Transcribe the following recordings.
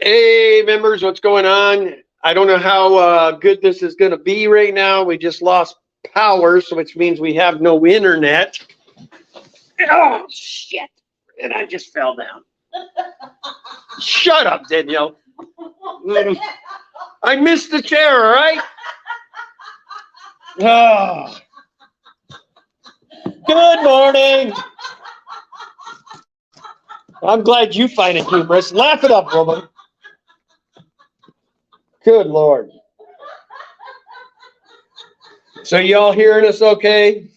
Hey, members, what's going on? I don't know how good this is going to be right now. We just lost power, so which means we have no internet. Oh, shit. And I just fell down. Shut up, Danielle. I missed the chair, all right? Oh. Good morning. I'm glad you find it humorous. Laugh it up, woman. Good Lord. So y'all hearing us okay?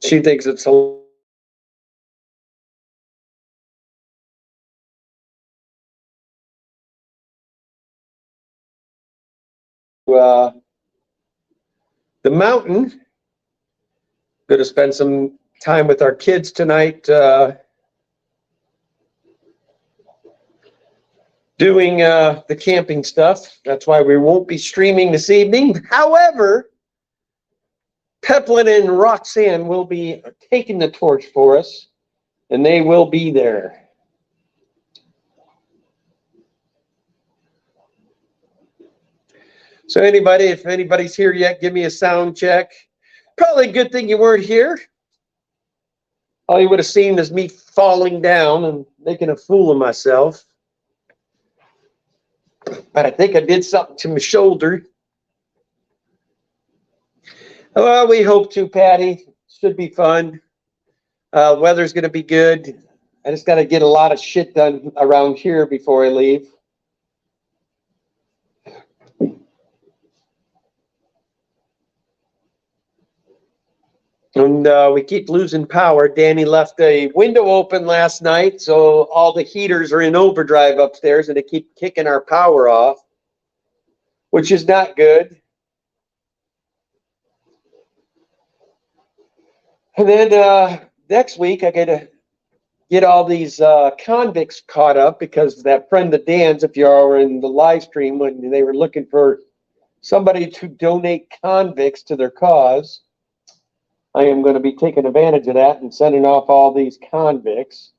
She thinks it's hilarious. The mountain. Going to spend some time with our kids tonight doing the camping stuff. That's why we won't be streaming this evening. However, Peplin and Roxanne will be taking the torch for us, and they will be there. So if anybody's here yet, give me a sound check. Probably a good thing you weren't here. All you would have seen is me falling down and making a fool of myself. But I think I did something to my shoulder. Well, we hope to, Patty. Should be fun. Weather's going to be good. I just got to get a lot of shit done around here before I leave. And we keep losing power. Danny left a window open last night, so all the heaters are in overdrive upstairs, and they keep kicking our power off, which is not good. And then next week, I got to get all these convicts caught up because that friend of Dan's, if you are in the live stream, when they were looking for somebody to donate convicts to their cause, I am going to be taking advantage of that and sending off all these convicts.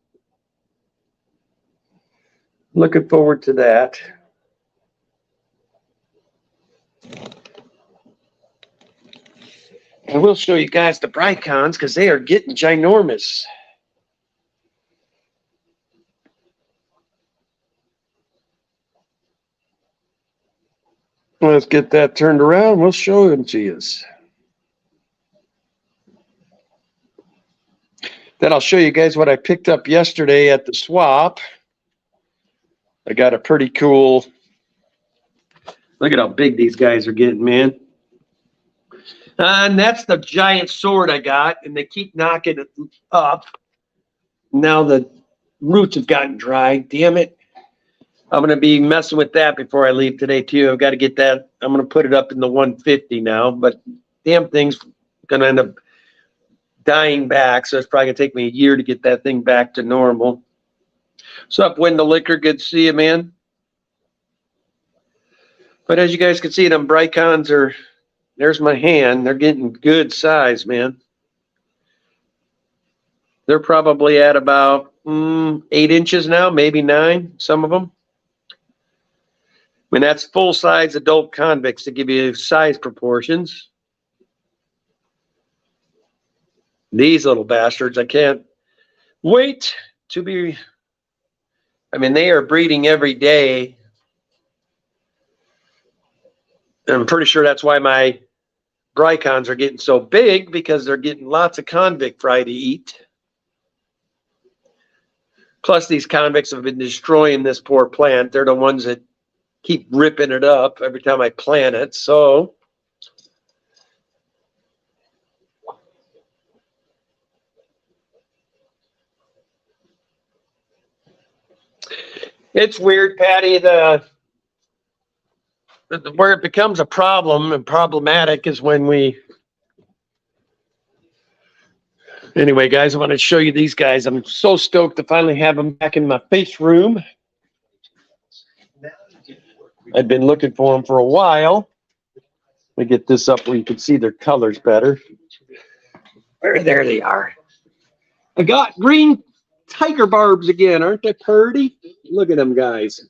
Looking forward to that. I will show you guys the Bricons because they are getting ginormous. Let's get that turned around. We'll show them to you. Then I'll show you guys what I picked up yesterday at the swap. I got a pretty cool, look at how big these guys are getting, man. And that's the giant sword I got, and they keep knocking it up. Now the roots have gotten dry. Damn it. I'm going to be messing with that before I leave today, too. I've got to get that. I'm going to put it up in the 150 now, but damn thing's going to end up dying back, so it's probably going to take me a year to get that thing back to normal. What's up, Wendell Liquor? Good to see you, man. But as you guys can see, them Bricons are, there's my hand. They're getting good size, man. They're probably at about 8 inches now, maybe 9, some of them. I mean, that's full-size adult convicts to give you size proportions. These little bastards, I can't wait to be, I mean, they are breeding every day. I'm pretty sure that's why my Bricons are getting so big, because they're getting lots of convict fry to eat. Plus, these convicts have been destroying this poor plant. They're the ones that keep ripping it up every time I plant it. So it's weird, Patty. Where it becomes a problem and problematic is when we. Anyway, guys, I want to show you these guys. I'm so stoked to finally have them back in my face room. I've been looking for them for a while. me get this up where you can see their colors better. There they are. I got green tiger barbs again. Aren't they pretty? Look at them guys.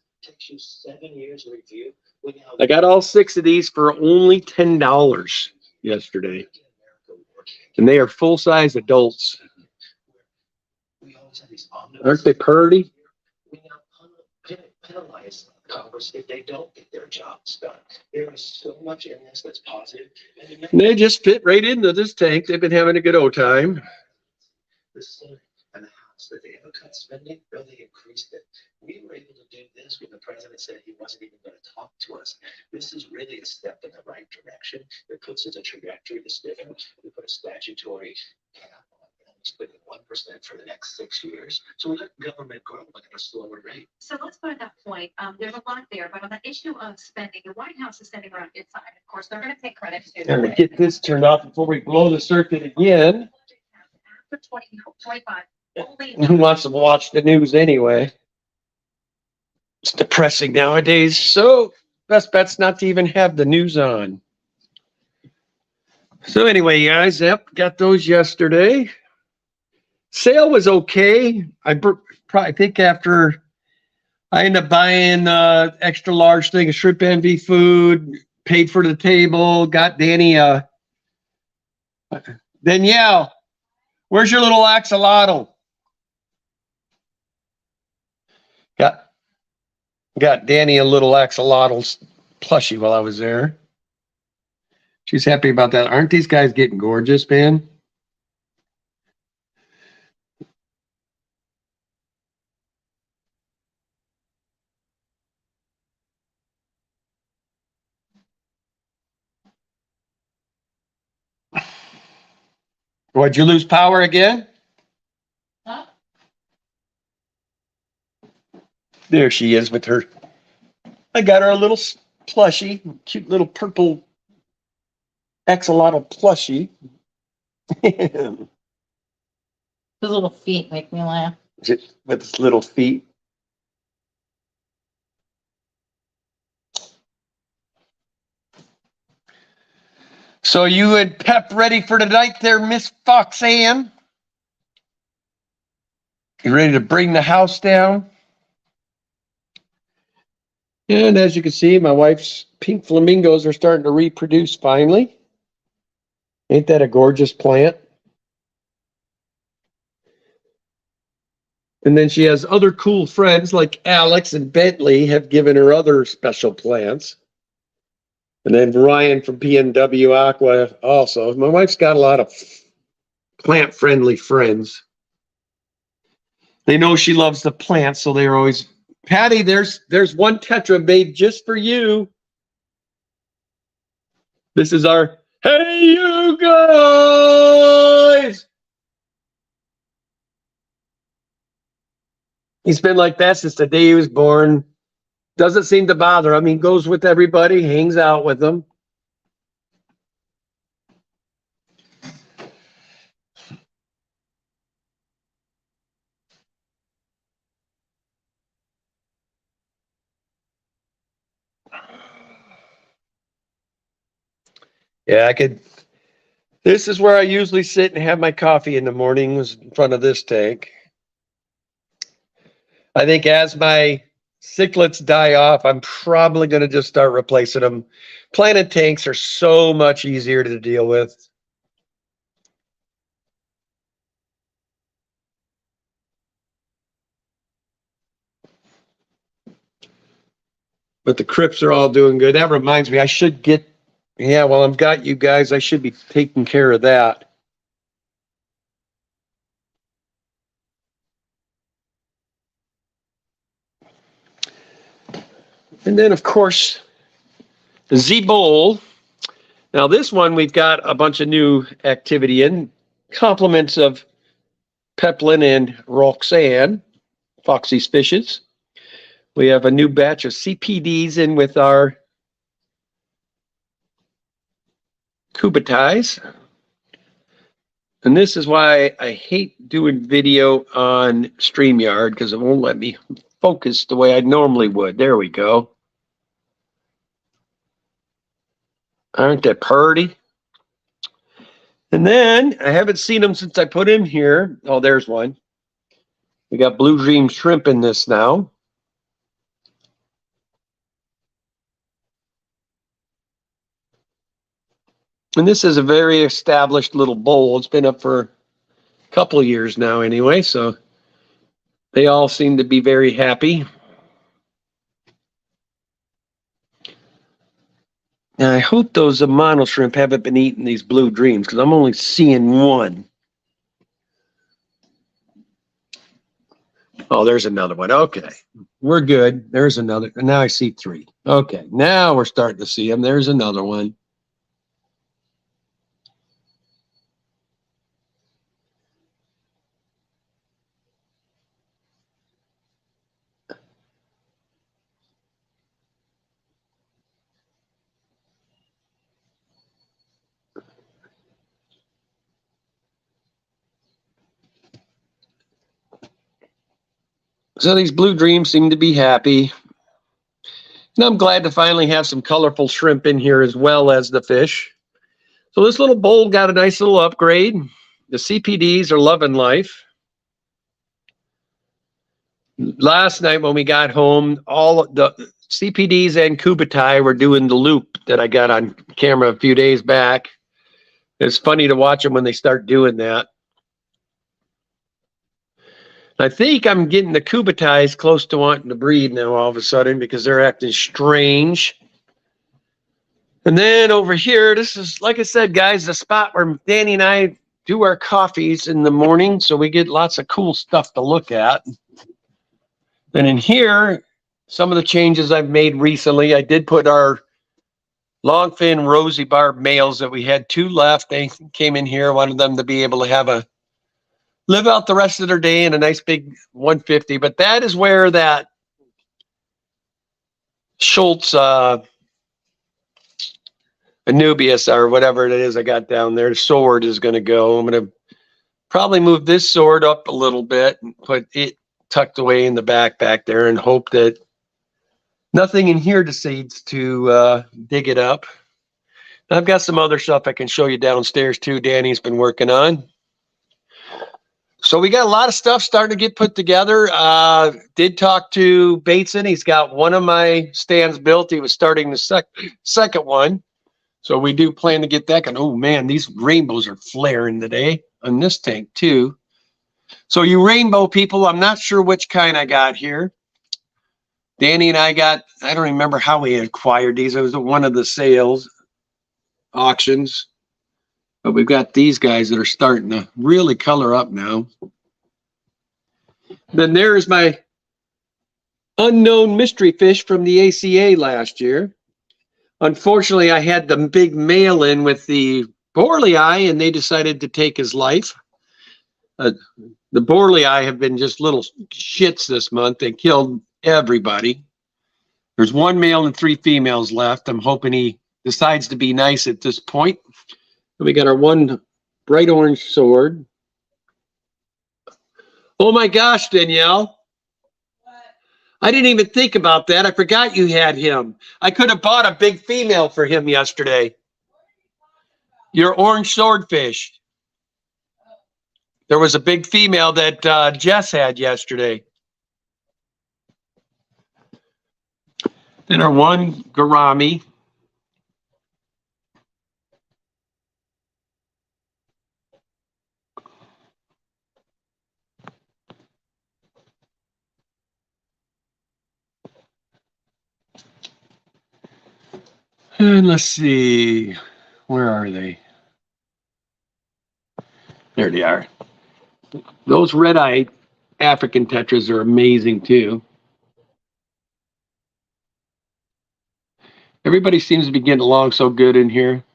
I got all 6 of these for only $10 yesterday. And they are full-size adults. Aren't they pretty? Penalize Congress if they don't get their jobs done. There is so much in this that's positive. And they just fit right into this tank. They've been having a good old time. The Senate and the House, that they ever cut spending, really increased it. We were able to do this when the president said he wasn't even going to talk to us. This is really a step in the right direction. It puts us a trajectory that's different. We put a statutory cap on spending 1% for the next 6 years. So we let government grow at a slower rate. So let's put at that point. There's a lot there, but on the issue of spending, the White House is standing around its side. Of course, they're going to take credit to. And we get this turned off before we blow the circuit again. After 2025, only. Who wants to watch the news anyway? It's depressing nowadays. So best bet's not to even have the news on. So anyway, guys, yep, got those yesterday. Sale was okay. I probably think after I ended up buying extra large thing of shrimp envy food, paid for the table, got Danny Danielle, where's your little axolotl? Got Danny a little axolotl plushie while I was there. She's happy about that. Aren't these guys getting gorgeous, man? What'd you lose power again? Huh? There she is with her. I got her a little plushie, cute little purple axolotl plushie. His little feet make me laugh. With his little feet. So you and Pep ready for tonight there, Miss Foxanne? You ready to bring the house down? And as you can see, my wife's pink flamingos are starting to reproduce finally. Ain't that a gorgeous plant? And then she has other cool friends like Alex and Bentley have given her other special plants. And then Ryan from PNW Aqua also. My wife's got a lot of plant-friendly friends. They know she loves the plants, so they're always, Patty, there's one Tetra made just for you. This is our, hey, you guys! He's been like that since the day he was born. Doesn't seem to bother him. He goes with everybody, hangs out with them. Yeah, I could. This is where I usually sit and have my coffee in the mornings in front of this tank. I think as my cichlids die off, I'm probably going to just start replacing them. Planted tanks are so much easier to deal with. But the crypts are all doing good. That reminds me, I should get, yeah, well, I've got you guys. I should be taking care of that. And then, of course, the Z-Bowl. Now, this one, we've got a bunch of new activity in. Compliments of Peplin and Roxanne, Foxy's Fishes. We have a new batch of CPDs in with our Kubatais. And this is why I hate doing video on StreamYard, because it won't let me focus the way I normally would. There we go. Aren't they purty? And then I haven't seen them since I put in here. Oh, there's one. We got Blue Dream shrimp in this now. And this is a very established little bowl. It's been up for a couple of years now anyway, so they all seem to be very happy. Now, I hope those Amano shrimp haven't been eating these Blue Dreams because I'm only seeing one. Oh, there's another one. Okay, we're good. There's another. Now I see three. Okay, now we're starting to see them. There's another one. So these Blue Dreams seem to be happy. And I'm glad to finally have some colorful shrimp in here as well as the fish. So this little bowl got a nice little upgrade. The CPDs are loving life. Last night when we got home, all the CPDs and Kubatai were doing the loop that I got on camera a few days back. It's funny to watch them when they start doing that. I think I'm getting the Kubatais close to wanting to breed now all of a sudden because they're acting strange. And then over here, this is, like I said, guys, the spot where Danny and I do our coffees in the morning. So we get lots of cool stuff to look at. And in here, some of the changes I've made recently, I did put our longfin rosy barb males that we had two left. They came in here, wanted them to be able to have a live out the rest of their day in a nice big 150. But that is where that Schultz Anubius or whatever it is I got down there, sword is going to go. I'm going to probably move this sword up a little bit and put it tucked away in the back there and hope that nothing in here decides to dig it up. I've got some other stuff I can show you downstairs too. Danny's been working on. So we got a lot of stuff starting to get put together. Did talk to Bateson. He's got one of my stands built. He was starting the second one. So we do plan to get that. And oh man, these rainbows are flaring today on this tank too. So you rainbow people, I'm not sure which kind I got here. Danny and I got, I don't remember how we acquired these. It was one of the sales auctions. But we've got these guys that are starting to really color up now. Then there's my unknown mystery fish from the ACA last year. Unfortunately, I had the big male in with the Borley and they decided to take his life. The Borley have been just little shits this month. They killed everybody. There's one male and three females left. I'm hoping he decides to be nice at this point. We got our one bright orange sword. Oh my gosh, Danielle. What? I didn't even think about that. I forgot you had him. I could have bought a big female for him yesterday. Your orange swordfish. There was a big female that Jess had yesterday. Then our one gourami. And let's see, where are they? There they are. Those red-eye African tetras are amazing too. Everybody seems to be getting along so good in here.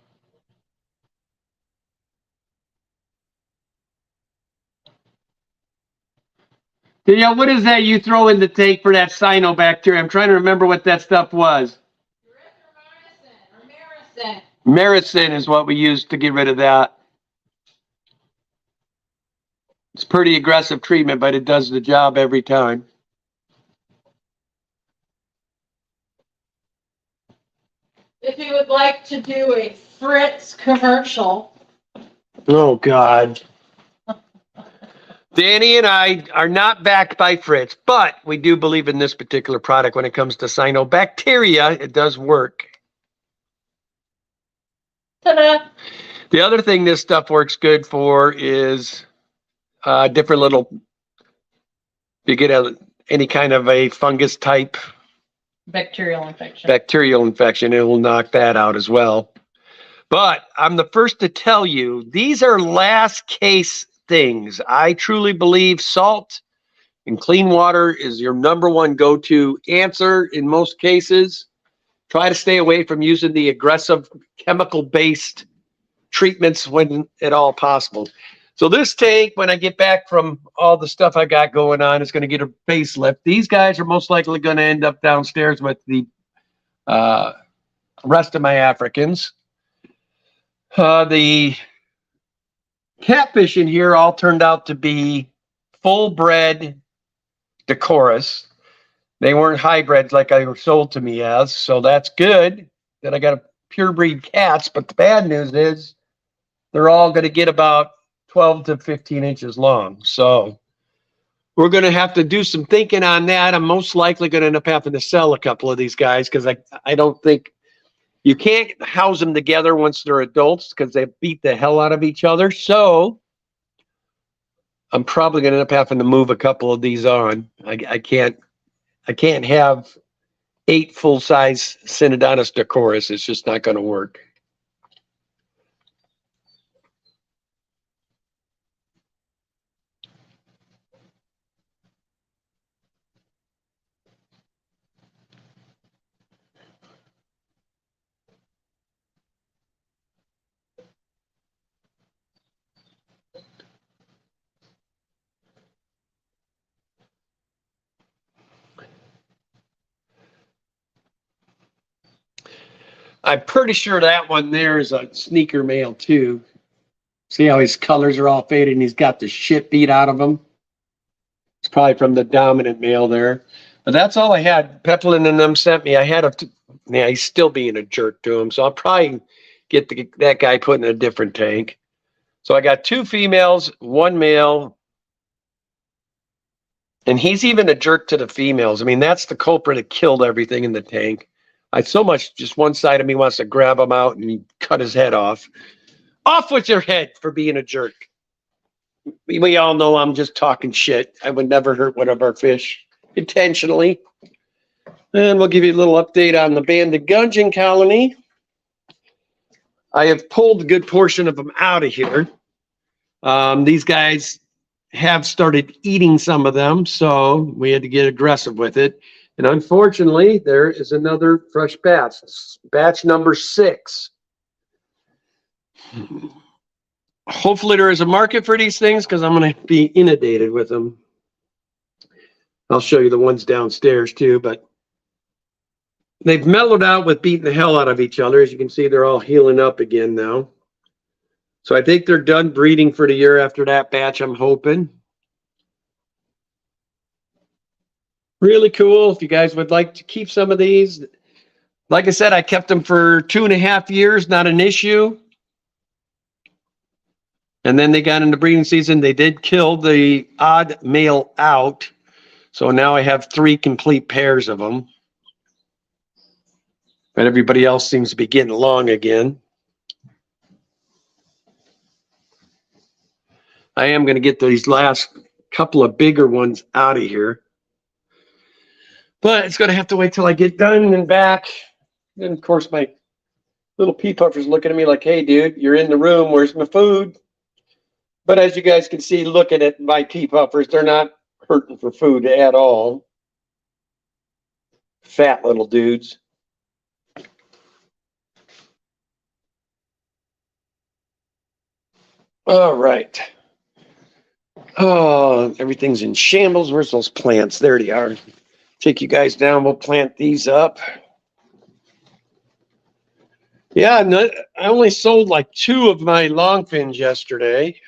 Danielle, what is that you throw in the tank for that cyanobacteria? I'm trying to remember what that stuff was. Maricin is what we use to get rid of that. It's pretty aggressive treatment, but it does the job every time. If you would like to do a Fritz commercial. Oh, God. Danny and I are not backed by Fritz, but we do believe in this particular product when it comes to cyanobacteria. It does work. Ta-da! The other thing this stuff works good for is different little, you get any kind of a fungus type Bacterial infection. bacterial infection, it will knock that out as well. But I'm the first to tell you, these are last case things. I truly believe salt and clean water is your number one go-to answer in most cases. Try to stay away from using the aggressive chemical-based treatments when at all possible. So this tank, when I get back from all the stuff I got going on, is going to get a facelift. These guys are most likely going to end up downstairs with the rest of my Africans. The catfish in here all turned out to be full-bred Decorus. They weren't hybrids like I were sold to me as, so that's good that I got a pure breed cats. But the bad news is they're all going to get about 12 to 15 inches long. So we're going to have to do some thinking on that. I'm most likely going to end up having to sell a couple of these guys because I don't think you can't house them together once they're adults because they beat the hell out of each other. So I'm probably going to end up having to move a couple of these on. I can't have 8 full-size Synodontis Decorus. It's just not going to work. I'm pretty sure that one there is a sneaker male too. See how his colors are all faded and he's got the shit beat out of him? It's probably from the dominant male there. But that's all I had. Peplin and them sent me. I had yeah, he's still being a jerk to him. So I'll probably get that guy put in a different tank. So I got 2 females, 1 male. And he's even a jerk to the females. I mean, that's the culprit that killed everything in the tank. Just one side of me wants to grab him out and cut his head off. Off with your head for being a jerk. We all know I'm just talking shit. I would never hurt one of our fish intentionally. And we'll give you a little update on the banded gudgeon colony. I have pulled a good portion of them out of here. These guys have started eating some of them, so we had to get aggressive with it. And unfortunately, there is another fresh batch. Batch number 6. Hopefully there is a market for these things because I'm going to be inundated with them. I'll show you the ones downstairs too, but they've mellowed out with beating the hell out of each other. As you can see, they're all healing up again now. So I think they're done breeding for the year after that batch, I'm hoping. Really cool. If you guys would like to keep some of these. Like I said, I kept them for 2.5 years, not an issue. And then they got into breeding season. They did kill the odd male out. So now I have 3 complete pairs of them. But everybody else seems to be getting along again. I am going to get these last couple of bigger ones out of here. But it's going to have to wait till I get done and back. And of course, my little pea puffer's looking at me like, hey, dude, you're in the room. Where's my food? But as you guys can see, looking at my pea puffers, they're not hurting for food at all. Fat little dudes. All right. Oh, everything's in shambles. Where's those plants? There they are. Take you guys down. We'll plant these up. Yeah, I only sold like 2 of my longfins yesterday.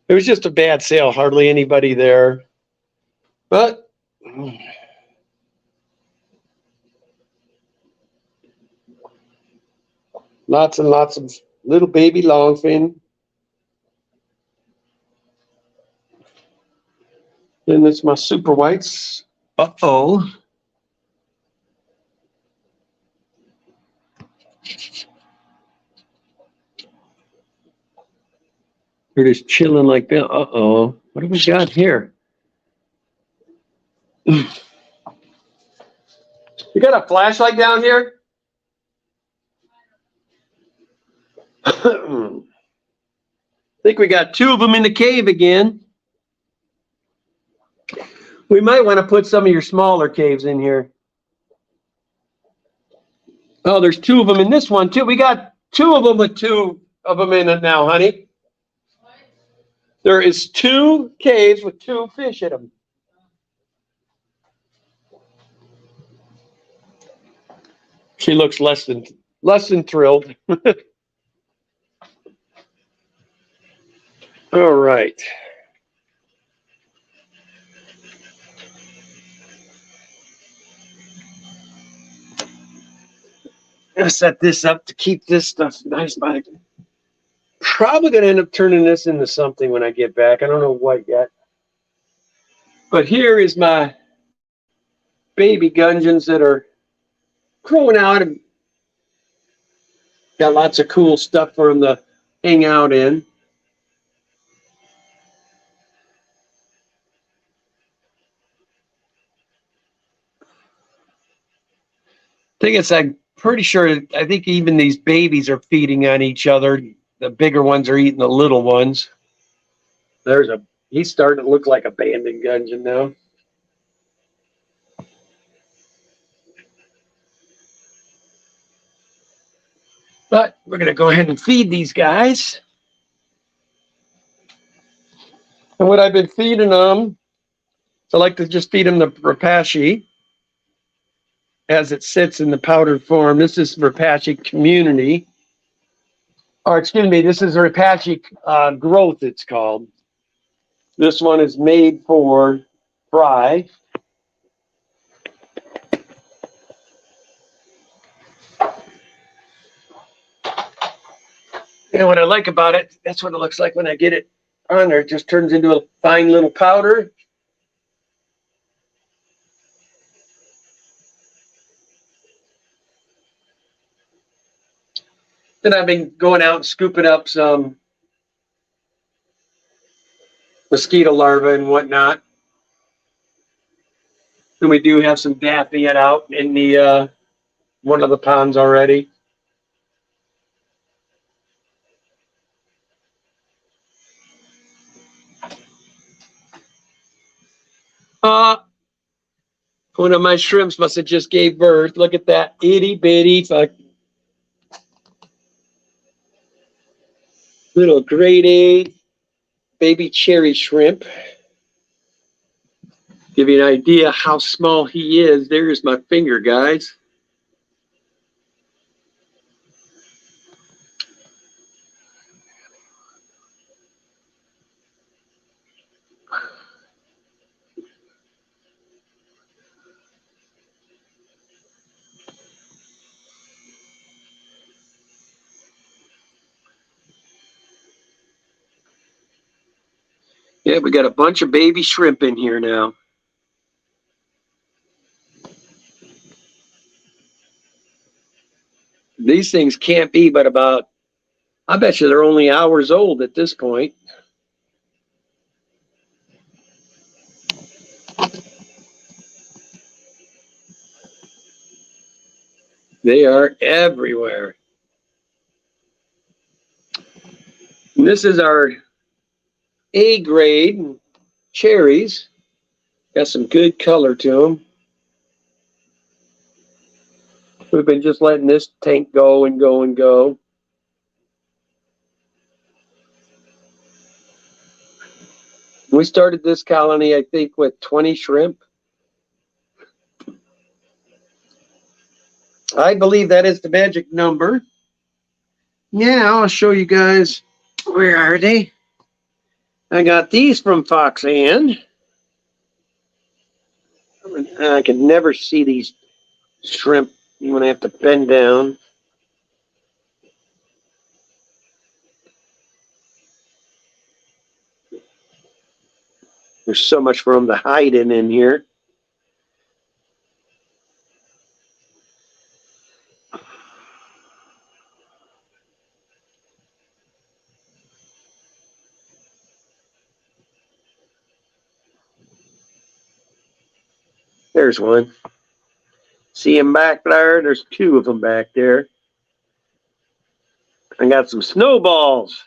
It was just a bad sale. Hardly anybody there. But Lots and lots of little baby longfin. And it's my super whites. Uh-oh. They're just chilling like that. Uh-oh. What do we got here? You got a flashlight down here? I think we got 2 of them in the cave again. We might want to put some of your smaller caves in here. Oh, there's 2 of them in this one too. We got 2 of them with 2 of them in it now, honey. There is 2 caves with 2 fish in them. She looks less than thrilled. All right. Gonna set this up to keep this stuff nice. Probably gonna end up turning this into something when I get back. I don't know what yet. But here is my baby gudgeons that are growing out and got lots of cool stuff for them to hang out in. I'm pretty sure, I think even these babies are feeding on each other. The bigger ones are eating the little ones. He's starting to look like a abandoned gudgeon now. But we're going to go ahead and feed these guys. And what I've been feeding them, I like to just feed them the Repashy as it sits in the powdered form. This is Repashy Community. Or excuse me, this is Repashy Growth, it's called. This one is made for fry. And what I like about it, that's what it looks like when I get it on there. It just turns into a fine little powder. Then I've been going out and scooping up some mosquito larvae and whatnot. And we do have some daphnia out in the one of the ponds already. One of my shrimps must have just gave birth. Look at that itty bitty little grade A baby cherry shrimp. Give you an idea how small he is. There's my finger, guys. Yeah, we got a bunch of baby shrimp in here now. These things can't be but about, I bet you they're only hours old at this point. They are everywhere. And this is our A grade cherries. Got some good color to them. We've been just letting this tank go and go and go. We started this colony, I think, with 20 shrimp. I believe that is the magic number. Yeah, I'll show you guys. Where are they? I got these from Fox Ann. I can never see these shrimp when I have to bend down. There's so much for them to hide in here. There's one. See him back there? There's two of them back there. I got some snowballs.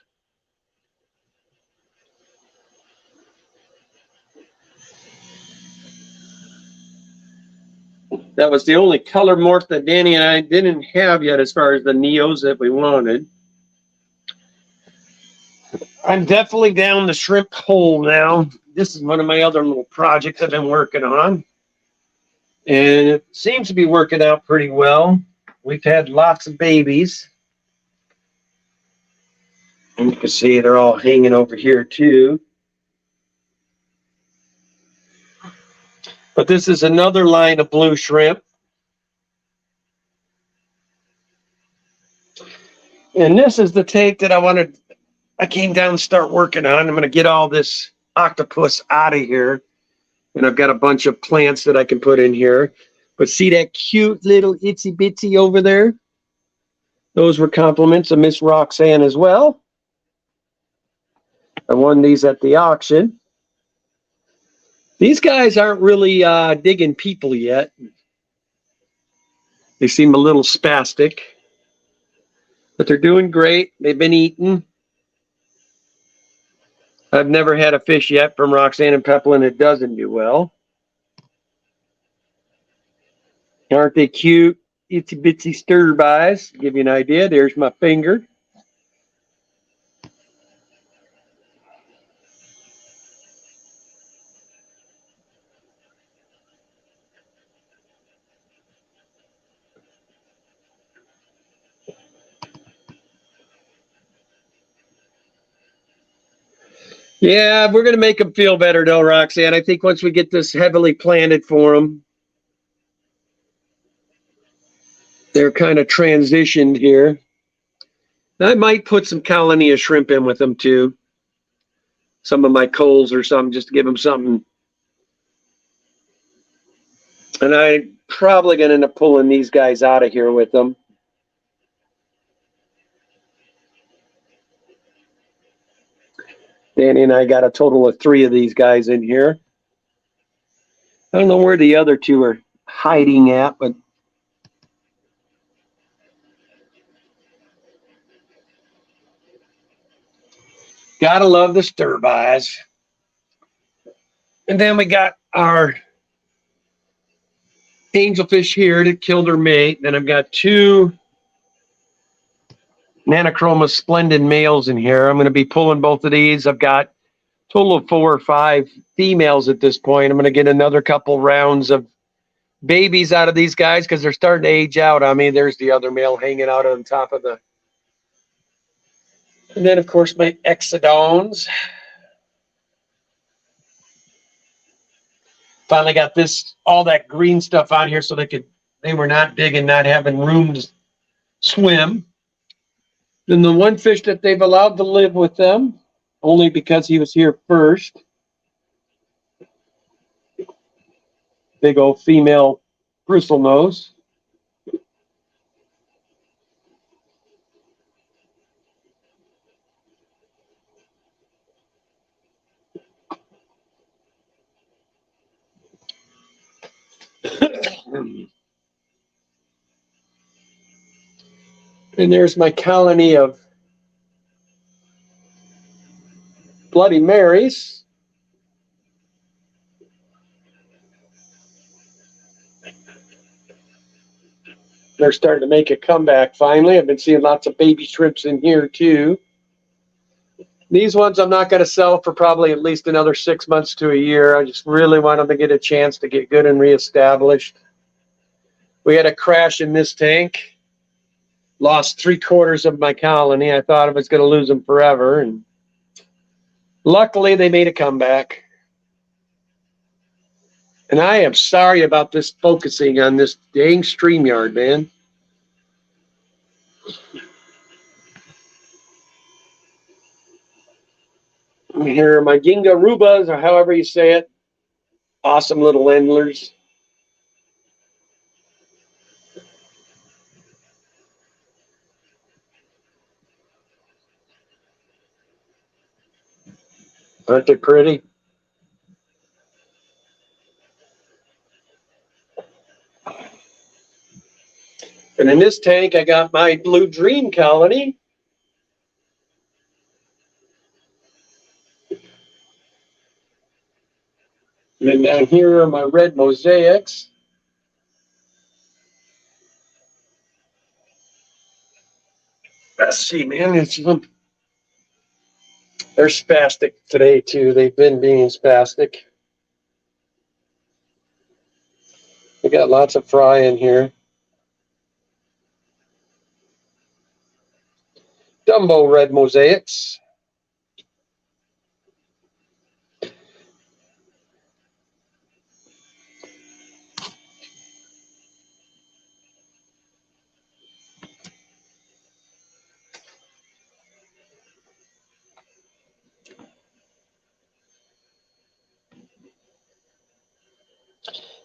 That was the only color morph that Danny and I didn't have yet as far as the Neos that we wanted. I'm definitely down the shrimp hole now. This is one of my other little projects I've been working on. And it seems to be working out pretty well. We've had lots of babies. And you can see they're all hanging over here too. But this is another line of blue shrimp. And this is the tank that I came down and start working on. I'm going to get all this octopus out of here. And I've got a bunch of plants that I can put in here. But see that cute little itsy bitsy over there? Those were compliments of Miss Roxanne as well. I won these at the auction. These guys aren't really digging people yet. They seem a little spastic. But they're doing great. They've been eaten. I've never had a fish yet from Roxanne and Peplin that doesn't do well. Aren't they cute? Itsy bitsy stir-bys. Give you an idea. There's my finger. Yeah, we're going to make them feel better, though, Roxanne. I think once we get this heavily planted for them, they're kind of transitioned here. I might put some colony of shrimp in with them, too. Some of my coals or something, just to give them something. And I'm probably going to end up pulling these guys out of here with them. Danny and I got a total of 3 of these guys in here. I don't know where the other 2 are hiding at, but gotta love the stir-bys. And then we got our angelfish here that killed her mate. Then I've got 2 Nanochroma Splendid males in here. I'm going to be pulling both of these. I've got a total of 4 or 5 females at this point. I'm going to get another couple rounds of babies out of these guys because they're starting to age out on me. There's the other male hanging out on top of the... And then, of course, my Exodons. Finally got all that green stuff on here so they were not big and not having room to swim. Then the one fish that they've allowed to live with them, only because he was here first. Big old female bristlenose. And there's my colony of Bloody Marys. They're starting to make a comeback finally. I've been seeing lots of baby shrimps in here too. These ones I'm not going to sell for probably at least another 6 months to a year. I just really want them to get a chance to get good and reestablished. We had a crash in this tank. Lost 3/4 of my colony. I thought I was going to lose them forever. And luckily, they made a comeback. And I am sorry about this focusing on this dang StreamYard, man. Here are my Ginga Rubas, or however you say it. Awesome little endlers. Aren't they pretty? And in this tank, I got my Blue Dream Colony. And then down here are my red mosaics. Let's see, man. They're spastic today, too. They've been being spastic. We got lots of fry in here. Dumbo red mosaics.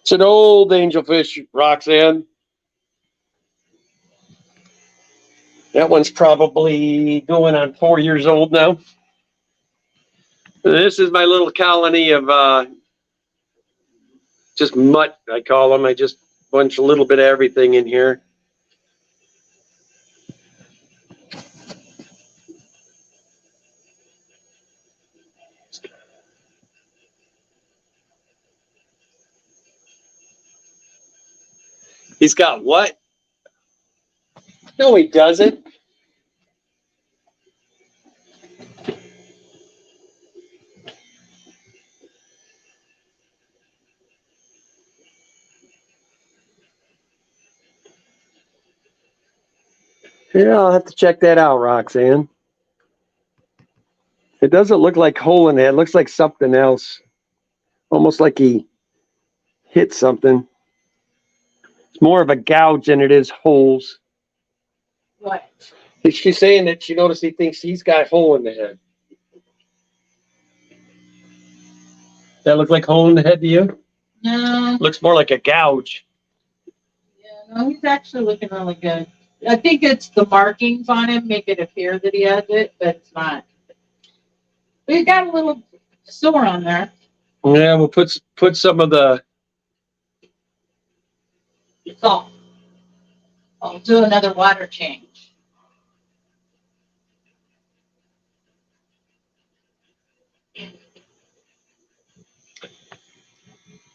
It's an old angelfish, Roxanne. That one's probably going on 4 years old now. This is my little colony of just mutt, I call them. I just bunch a little bit of everything in here. He's got what? No, he doesn't. Yeah, I'll have to check that out, Roxanne. It doesn't look like hole in it. It looks like something else. Almost like he hit something. It's more of a gouge than it is holes. What? She's saying that she noticed he thinks he's got a hole in the head. That look like hole in the head to you? No, Looks more like a gouge. yeah, no, he's actually looking really good. I think it's the markings on him make it appear that he has it, but it's not. But he's got a little sore on there. Yeah, we'll put some of the So I'll do another water change.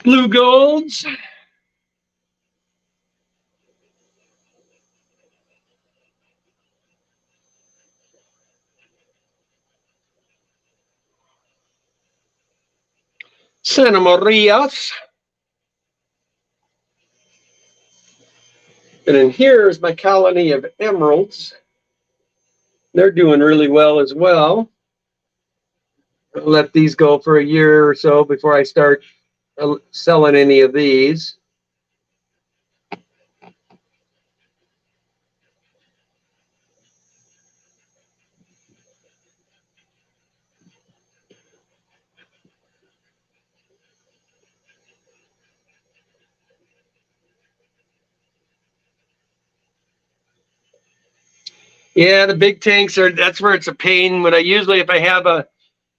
blue golds. Santa Marias. And then here's my colony of emeralds. They're doing really well as well. I'll let these go for a year or so before I start selling any of these. Yeah, the big tanks that's where it's a pain. When if I have a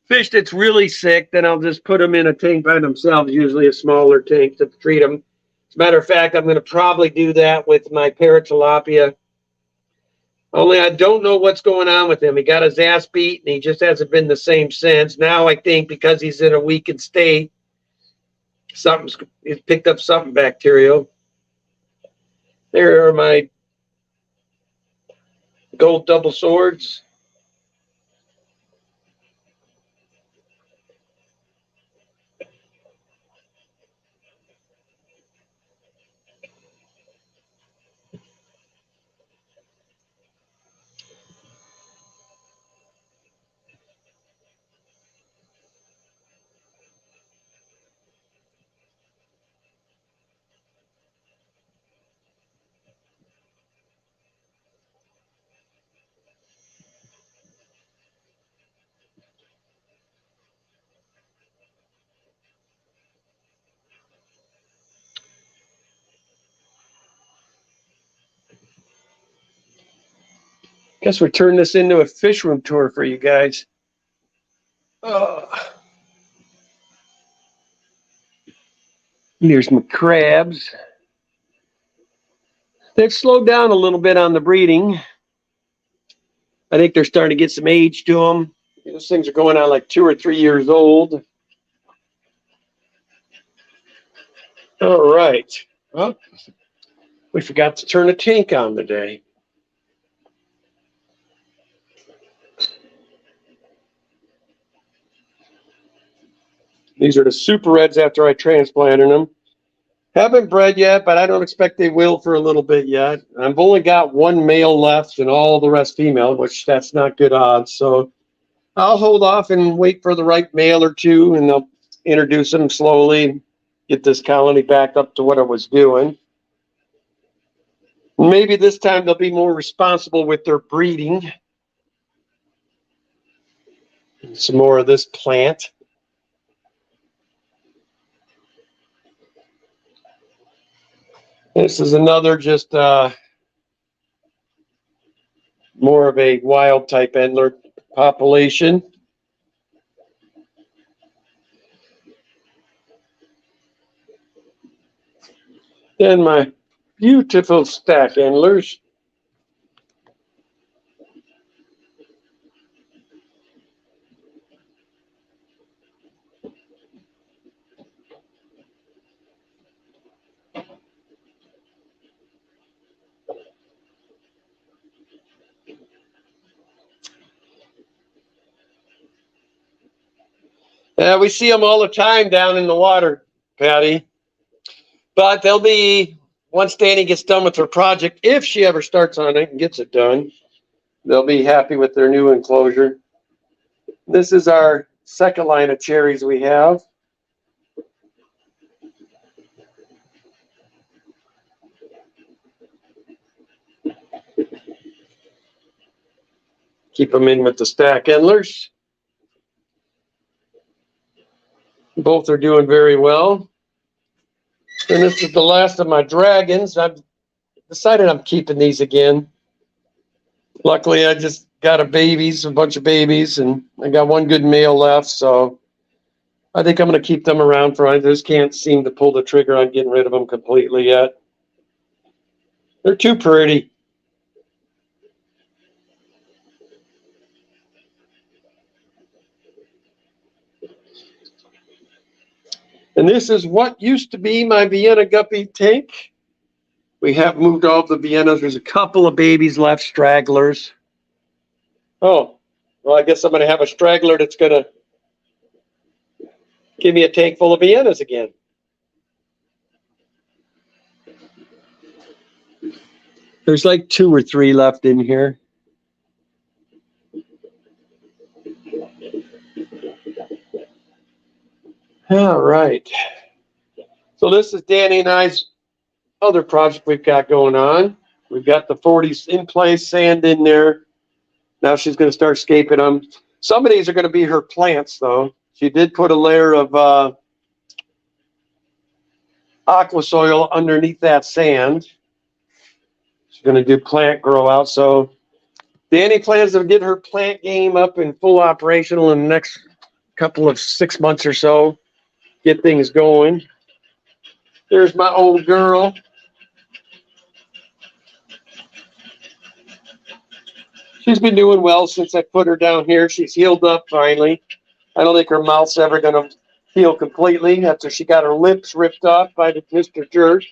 fish that's really sick, then I'll just put them in a tank by themselves, usually a smaller tank to treat them. As a matter of fact, I'm going to probably do that with my paratilapia. Only I don't know what's going on with him. He got his ass beat and he just hasn't been the same since. Now I think because he's in a weakened state, he's picked up something bacterial. There are my gold double swords. Guess we turn this into a fish room tour for you guys. Here's my crabs. They've slowed down a little bit on the breeding. I think they're starting to get some age to them. Those things are going on like 2 or 3 years old. All right. Well, we forgot to turn the tank on today. These are the super reds after I transplanted them. Haven't bred yet, but I don't expect they will for a little bit yet. I've only got one male left and all the rest female, which that's not good odds. So I'll hold off and wait for the right male or two, and they'll introduce them slowly, get this colony back up to what I was doing. Maybe this time they'll be more responsible with their breeding. Some more of this plant. This is another just more of a wild type Endler population. Then my beautiful stack Endlers. We see them all the time down in the water, Patty. But they'll be, once Danny gets done with her project, if she ever starts on it and gets it done, they'll be happy with their new enclosure. This is our second line of cherries we have. Keep them in with the stack Endlers. Both are doing very well. And this is the last of my dragons. I've decided I'm keeping these again. Luckily, I just got a bunch of babies, and I got one good male left, so I think I'm going to keep them around for. I just can't seem to pull the trigger on getting rid of them completely yet. They're too pretty. And this is what used to be my Vienna guppy tank. We have moved all the Viennas. There's a couple of babies left, stragglers. Oh, well, I guess I'm going to have a straggler that's going to give me a tank full of Viennas again. There's like 2 or 3 left in here. All right. So this is Danny and I's other project we've got going on. We've got the 40s in place, sand in there. Now she's going to start scaping them. Some of these are going to be her plants, though. She did put a layer of aqua soil underneath that sand. She's going to do plant grow out. So Danny plans to get her plant game up and full operational in the next couple of 6 months or so. Get things going. There's my old girl. She's been doing well since I put her down here. She's healed up finally. I don't think her mouth's ever going to heal completely after she got her lips ripped off by the Mr. Jerk.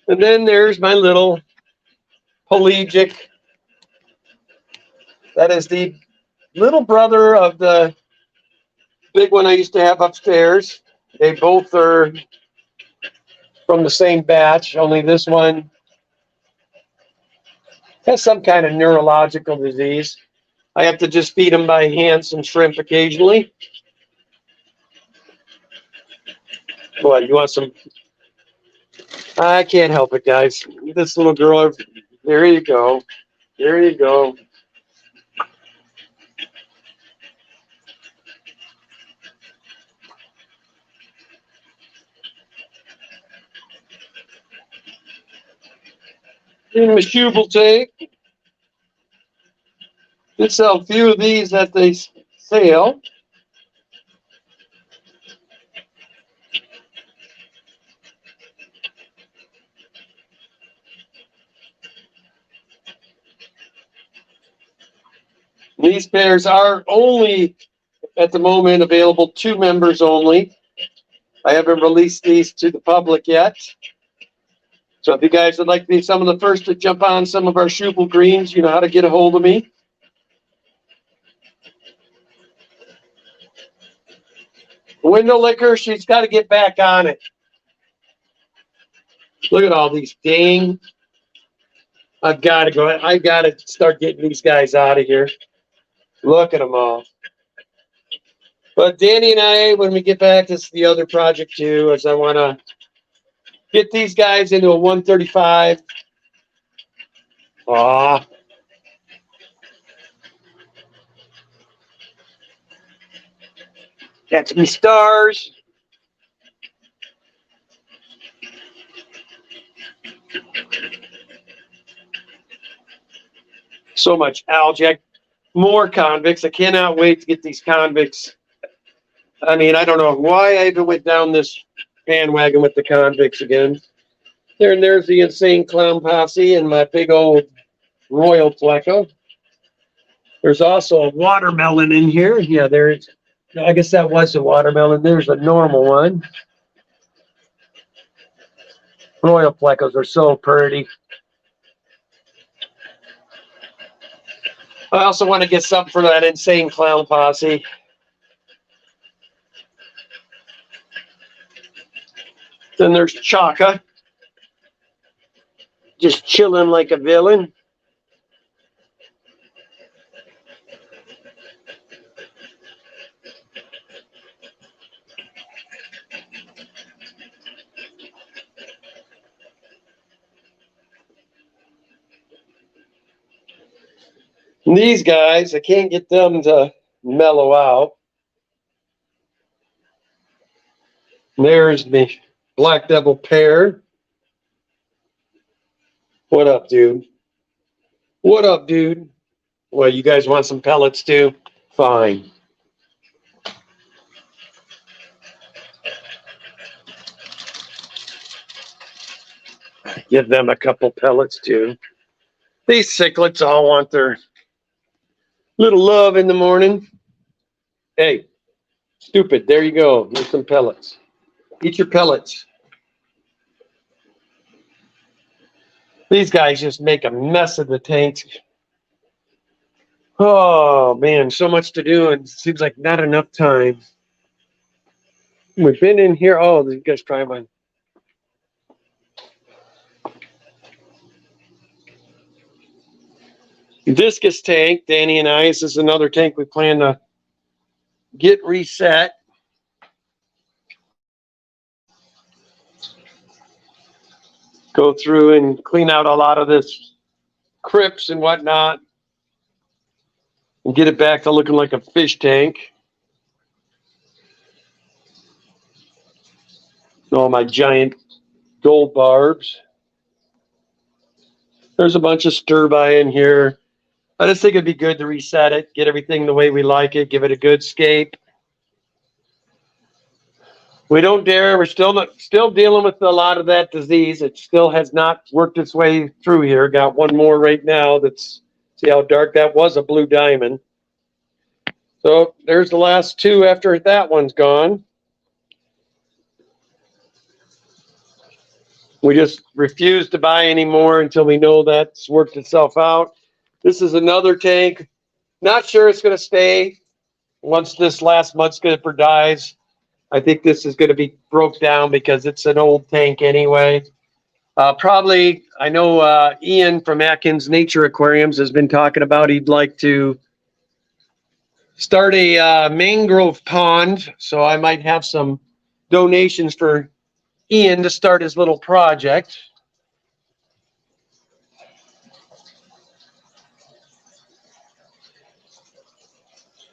And then there's my little pelagic. That is the little brother of the big one I used to have upstairs. They both are from the same batch, only this one has some kind of neurological disease. I have to just feed him by hand some shrimp occasionally. What, you want some? I can't help it, guys. This little girl, there you go. There you go. In the Jubal tank. Did sell a few of these at the sale. These pairs are only at the moment available to members only. I haven't released these to the public yet. So if you guys would like to be some of the first to jump on some of our Schubel greens, you know how to get a hold of me. Window liquor, she's got to get back on it. Look at all these dang. I've got to go. I got to start getting these guys out of here. Look at them all. But Danny and I, when we get back, this is the other project too, is I want to get these guys into a 135. Aw. Got some stars. So much algae. More convicts. I cannot wait to get these convicts. I mean, I don't know why I even went down this bandwagon with the convicts again. There's the Insane Clown Posse and my big old Royal Pleco. There's also a watermelon in here. Yeah, there's, I guess that was a watermelon. There's a normal one. Royal Plecos are so pretty. I also want to get something for that Insane Clown Posse. Then there's Chaka. Just chilling like a villain. And these guys, I can't get them to mellow out. There's the Black Devil pair. What up, dude? What up, dude? Well, you guys want some pellets too? Fine. Give them a couple pellets too. These cichlids all want their little love in the morning. Hey, stupid. There you go. Here's some pellets. Eat your pellets. These guys just make a mess of the tanks. Oh, man, so much to do, and it seems like not enough time. We've been in here. Oh, you guys try mine. Discus tank, Danny and I. This is another tank we plan to get reset. Go through and clean out a lot of this crypts and whatnot. And get it back to looking like a fish tank. All my giant gold barbs. There's a bunch of stir-by in here. I just think it'd be good to reset it, get everything the way we like it, give it a good scape. We don't dare. We're still dealing with a lot of that disease. It still has not worked its way through here. Got one more right now. That's, see how dark that was, a blue diamond. So there's the last two after that one's gone. We just refuse to buy any more until we know that's worked itself out. This is another tank. Not sure it's going to stay once this last mudskipper dies. I think this is going to be broke down because it's an old tank anyway. Probably, I know Ian from Atkins Nature Aquariums has been talking about he'd like to start a mangrove pond. So I might have some donations for Ian to start his little project.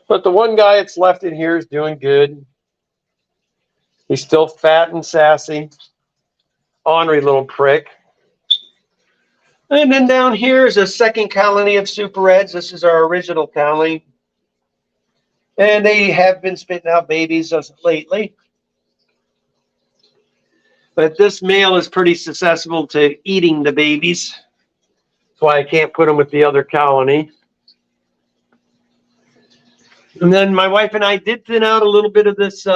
But the one guy that's left in here is doing good. He's still fat and sassy. Ornery little prick. And then down here is a second colony of Super Reds. This is our original colony. And they have been spitting out babies as of lately. But this male is pretty susceptible to eating the babies. That's why I can't put them with the other colony. And then my wife and I did thin out a little bit of this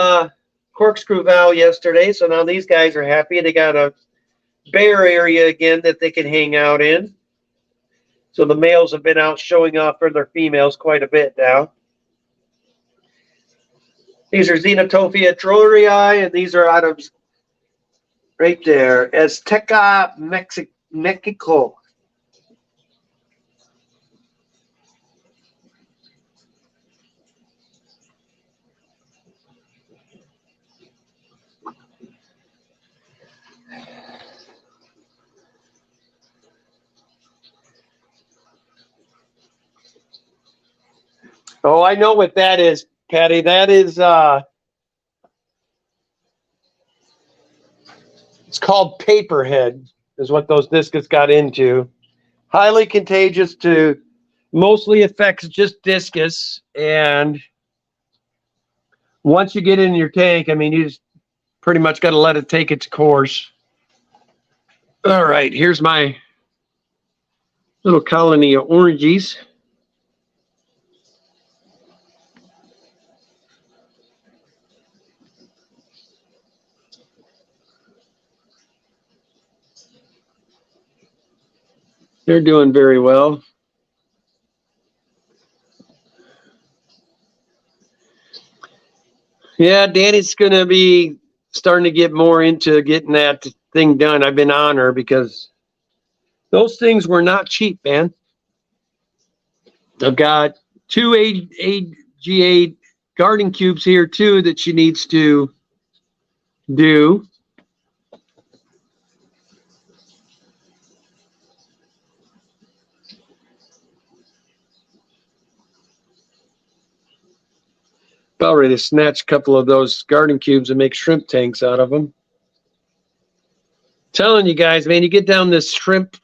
corkscrew valve yesterday. So now these guys are happy. They got a bare area again that they can hang out in. So the males have been out showing off for their females quite a bit now. These are Xenotophia drorii, and these are out of right there, Azteca, Mexico. Oh, I know what that is, Patty. That is it's called paperhead, is what those discus got into. Highly contagious to mostly affects just discus, and once you get in your tank, I mean, you just pretty much got to let it take its course. All right, here's my little colony of oranges. They're doing very well. Yeah, Danny's going to be starting to get more into getting that thing done. I've been on her because those things were not cheap, man. I've got 2 AGA garden cubes here, too, that she needs to do. About ready to snatch a couple of those garden cubes and make shrimp tanks out of them. Telling you guys, man, you get down this shrimp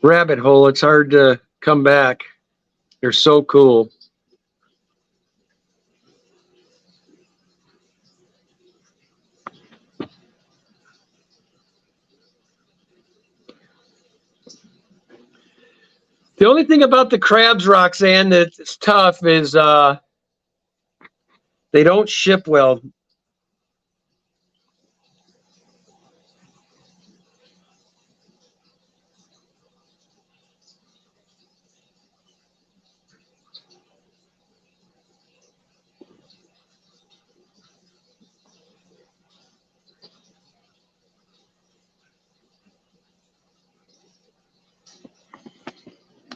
rabbit hole, it's hard to come back. They're so cool. The only thing about the crabs, Roxanne, that's tough is they don't ship well.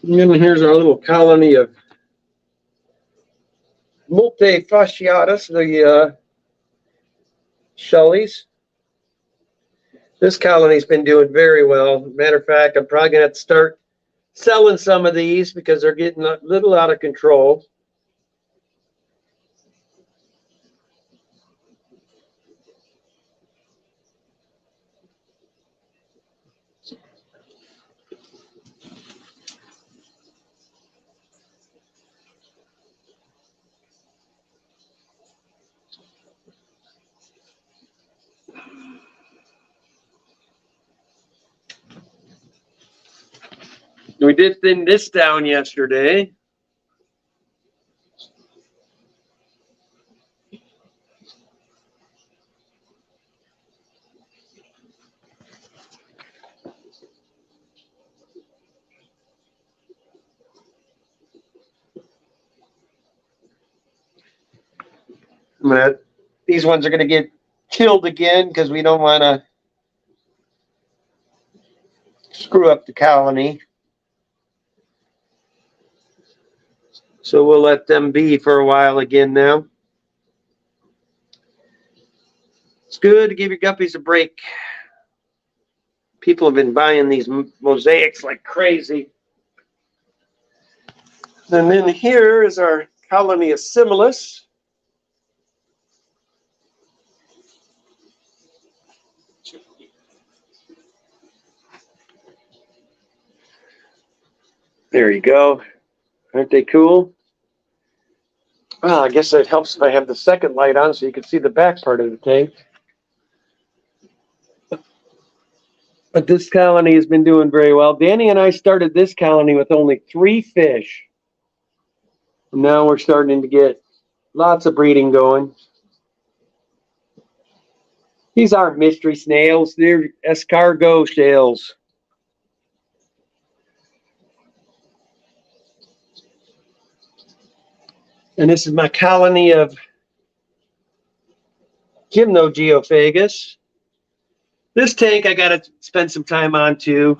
And then here's our little colony of multifasciatus, the Shelleys. This colony's been doing very well. Matter of fact, I'm probably going to have to start selling some of these because they're getting a little out of control. We did thin this down yesterday. These ones are going to get killed again because we don't want to screw up the colony. So we'll let them be for a while again now. It's good to give your guppies a break. People have been buying these mosaics like crazy. And then here is our colony of Similis. There you go. Aren't they cool? Well, I guess it helps if I have the second light on so you can see the back part of the tank. But this colony has been doing very well. Danny and I started this colony with only 3 fish. And now we're starting to get lots of breeding going. These aren't mystery snails, they're escargot shells. And this is my colony of Gymnogeophagus. This tank I got to spend some time on too.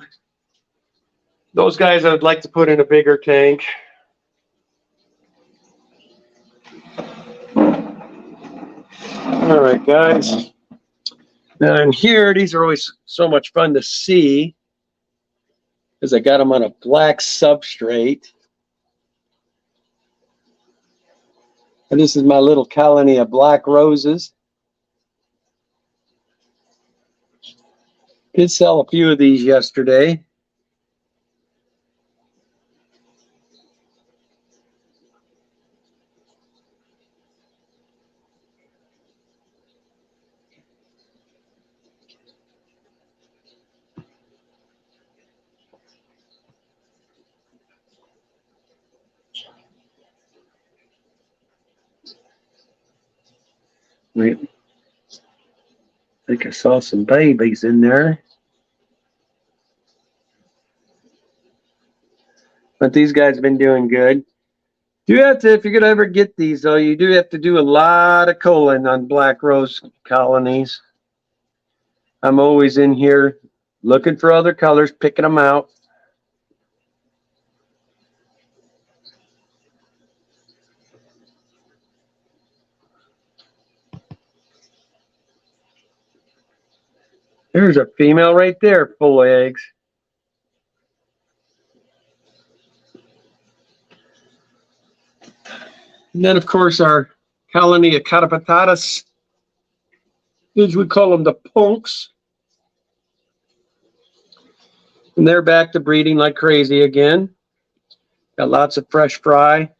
Those guys I would like to put in a bigger tank. All right, guys. Now in here, these are always so much fun to see because I got them on a black substrate. And this is my little colony of black roses. Did sell a few of these yesterday. Wait, I think I saw some babies in there. But these guys have been doing good. You have to, if you're going to ever get these, though, you do have to do a lot of culling on black rose colonies. I'm always in here looking for other colors, picking them out. There's a female right there, full of eggs. And then, of course, our colony of Catapatatus, as we call them, the punks. And they're back to breeding like crazy again. Got lots of fresh fry.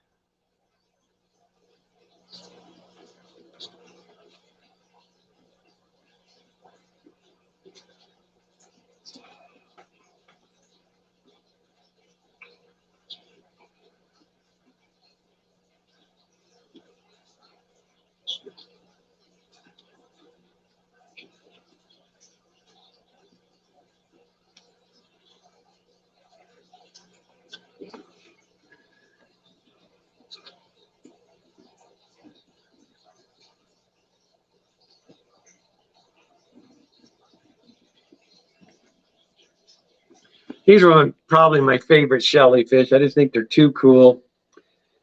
These are probably my favorite shelly fish. I just think they're too cool.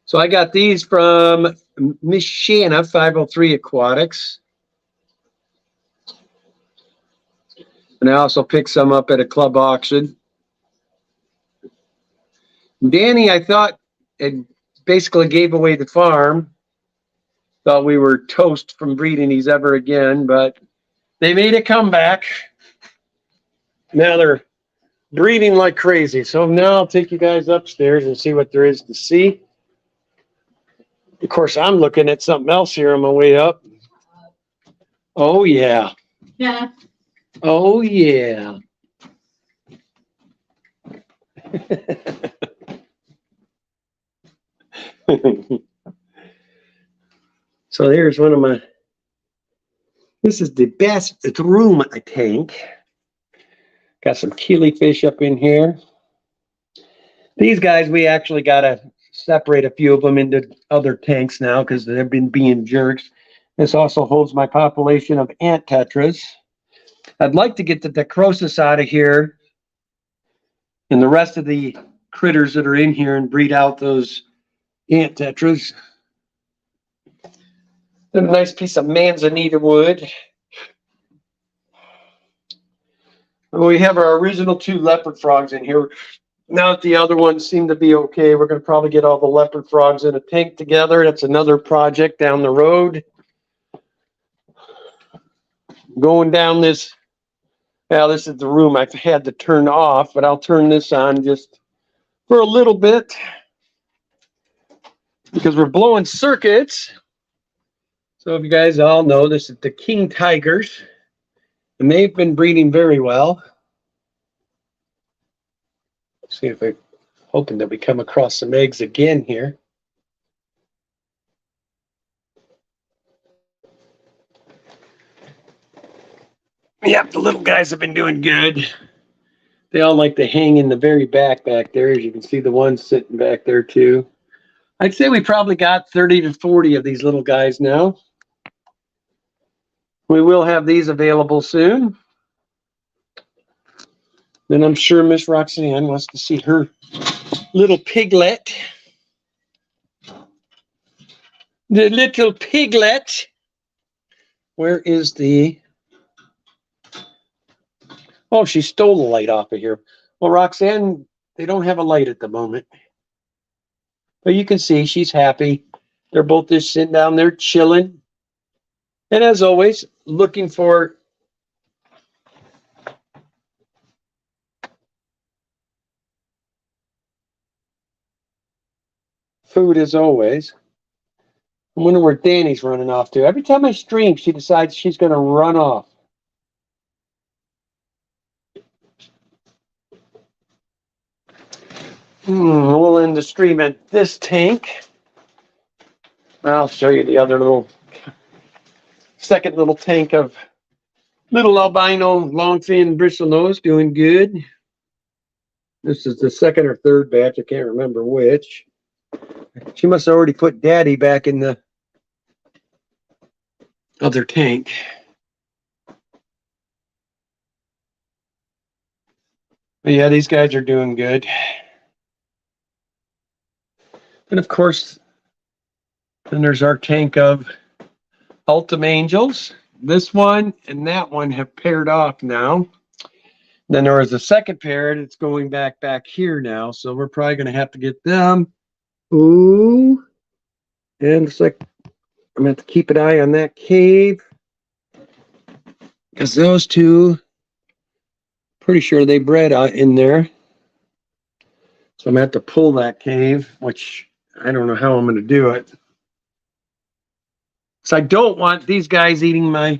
So I got these from Miss Shanna, 503 Aquatics. And I also picked some up at a club auction. Danny, I thought, it basically gave away the farm. Thought we were toast from breeding these ever again, but they made a comeback. Now they're breeding like crazy. So now I'll take you guys upstairs and see what there is to see. Of course, I'm looking at something else here on my way up. Oh, yeah. Yeah. Oh, yeah. So here's one of my, this is the best room tank. Got some killifish up in here. These guys, we actually got to separate a few of them into other tanks now because they've been being jerks. This also holds my population of ant tetras. I'd like to get the Dicrosis out of here and the rest of the critters that are in here and breed out those ant tetras. A nice piece of manzanita wood. We have our original 2 leopard frogs in here. Now that the other ones seem to be okay, we're going to probably get all the leopard frogs in a tank together. That's another project down the road. Going down this, well, this is the room I've had to turn off, but I'll turn this on just for a little bit because we're blowing circuits. So if you guys all know, this is the King Tigers, and they've been breeding very well. Let's see if I'm hoping that we come across some eggs again here. Yep, the little guys have been doing good. They all like to hang in the very back there. As you can see, the ones sitting back there too. I'd say we probably got 30 to 40 of these little guys now. We will have these available soon. Then I'm sure Miss Roxanne wants to see her little piglet. The little piglet. Where is the... Oh, she stole the light off of here. Well, Roxanne, they don't have a light at the moment. But you can see she's happy. They're both just sitting down there chilling. And as always, looking for food as always. I wonder where Danny's running off to. Every time I stream, she decides she's going to run off. We'll end the stream at this tank. I'll show you the other second little tank of little albino long fin bristlenose doing good. This is the second or third batch. I can't remember which. She must have already put Daddy back in the other tank. But yeah, these guys are doing good. And of course, then there's our tank of Ultim Angels. This one and that one have paired off now. Then there was a second pair that's going back here now. So we're probably going to have to get them. Ooh. And it's like I'm going to have to keep an eye on that cave. Because those two, pretty sure they bred out in there. So I'm going to have to pull that cave, which I don't know how I'm going to do it. So I don't want these guys eating my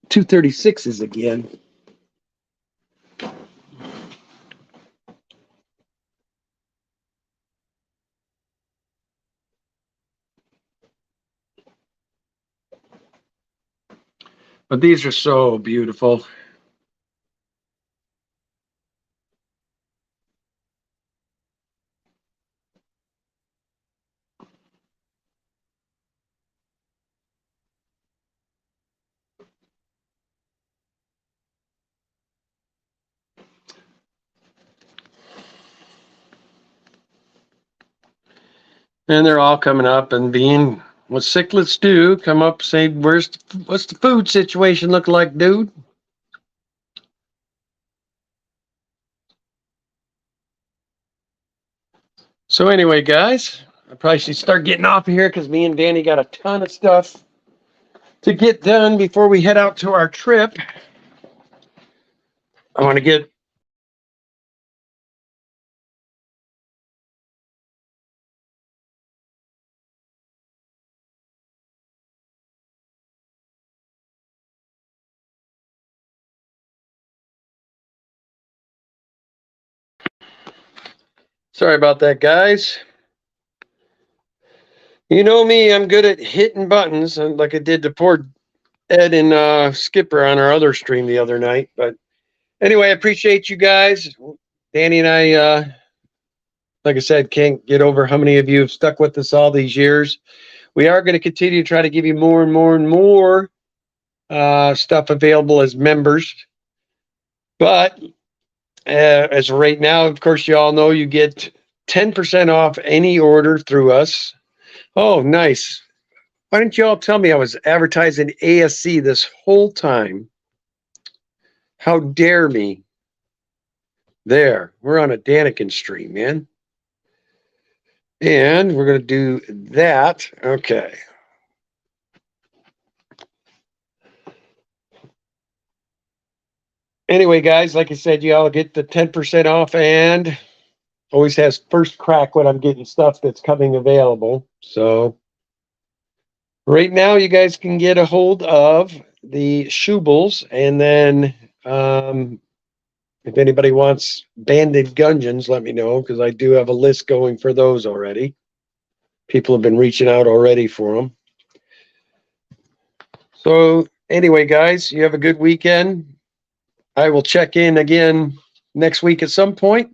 236s again. But these are so beautiful. And they're all coming up and being what cichlids do, come up, say, what's the food situation look like, dude? So anyway, guys, I probably should start getting off of here because me and Danny got a ton of stuff to get done before we head out to our trip. I want to get sorry about that, guys. You know me, I'm good at hitting buttons, like I did to poor Ed and Skipper on our other stream the other night. But anyway, I appreciate you guys. Danny and I, like I said, can't get over how many of you have stuck with us all these years. We are going to continue to try to give you more and more and more stuff available as members. But as of right now, of course, you all know you get 10% off any order through us. Oh, nice. Why didn't you all tell me I was advertising ASC this whole time? How dare me? There, we're on a Daniken stream, man. And we're going to do that. Okay. Anyway, guys, like I said, y'all get the 10% off and always has first crack when I'm getting stuff that's coming available. So right now you guys can get a hold of the Schubels, and then if anybody wants banded Gungans, let me know, because I do have a list going for those already. People have been reaching out already for them. So anyway, guys, you have a good weekend. I will check in again next week at some point.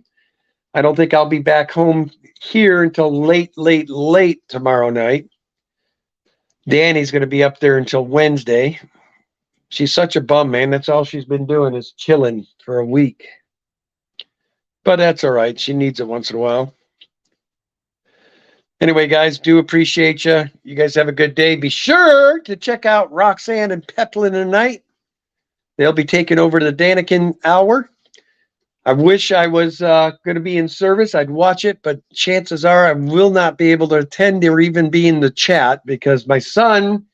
I don't think I'll be back home here until late tomorrow night. Danny's going to be up there until Wednesday. She's such a bum, man. That's all she's been doing is chilling for a week. But that's all right. She needs it once in a while. Anyway, guys, do appreciate you. You guys have a good day. Be sure to check out Roxanne and Peplin tonight. They'll be taking over the Daniken Hour. I wish I was going to be in service. I'd watch it, but chances are I will not be able to attend or even be in the chat because my son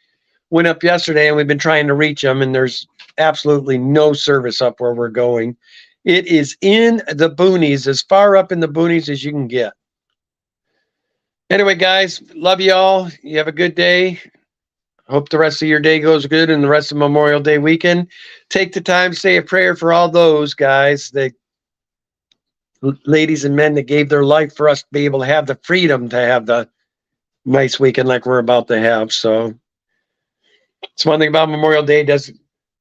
went up yesterday and we've been trying to reach him, and there's absolutely no service up where we're going. It is in the boonies, as far up in the boonies as you can get. Anyway, guys, love you all. You have a good day. Hope the rest of your day goes good and the rest of Memorial Day weekend. Take the time, say a prayer for all those guys, the ladies and men that gave their life for us to be able to have the freedom to have the nice weekend like we're about to have. So it's one thing about Memorial Day. It does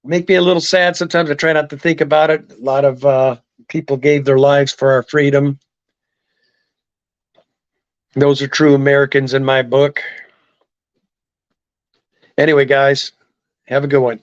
make me a little sad sometimes. I try not to think about it. A lot of people gave their lives for our freedom. Those are true Americans in my book. Anyway, guys, have a good one.